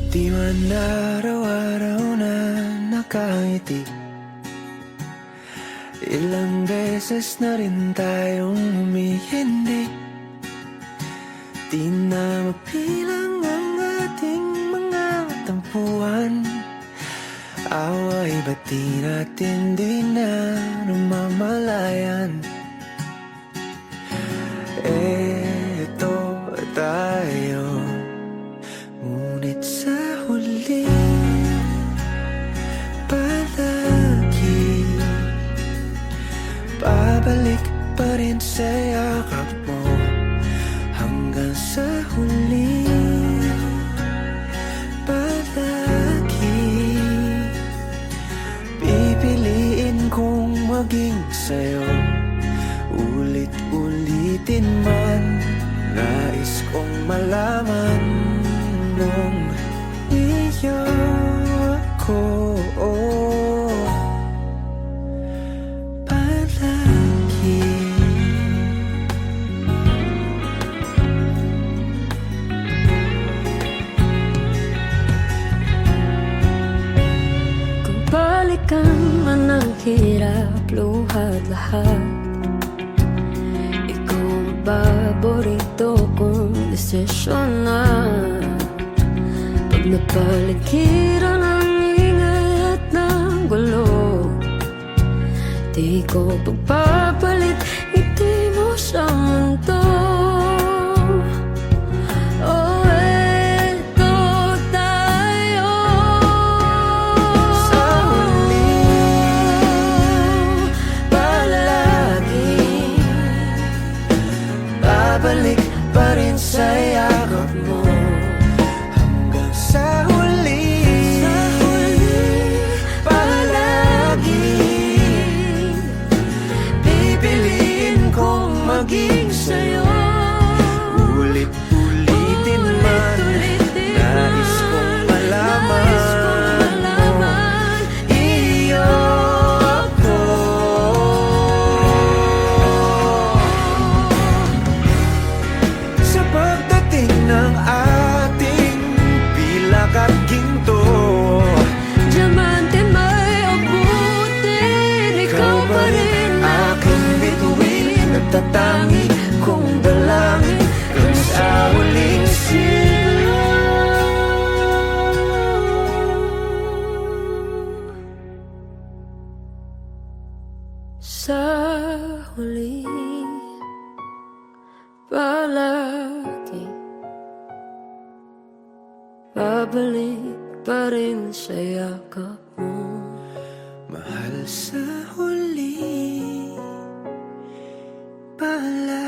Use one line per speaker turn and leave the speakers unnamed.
Di man araw-araw na nakangiti, ilang beses na rin tayong humihindi. Di na mapilang ang ating mga tampuhan, away ba't di natin di na namamalayan? Eto tayo, ngunit sa huli palagi babalik pa rin sa yakap mo. Hanggang sa huli palagi pipiliin kong maging sa'yo. Ulit-ulitin man, nais kong malaman nung iyo ako palagi.
Kung balikan man ang hirap, luhat lahat, ikaw ang paborito kong desisyon na. Pag napaligiran ang ingay at ng gulo, di ko pagpapalit ngiti mo sa mundo. Oh, eto tayo
Sa huli palagi babalik pa rin sa yakap mo. Hanggang sa huli palagi pipiliin kong maging sa'yo. Ulit-ulitin man, nais kong malaman iyo ako. Sa pagdating ng ating pilak at ginto,
diamante may abutin, ikaw pa rin
aking bituin, nagtatangi kong dalangin hanggang sa huling sigaw.
sa huli palagi babalik pa rin sa yakap mo.
Mahal, sa huli palagi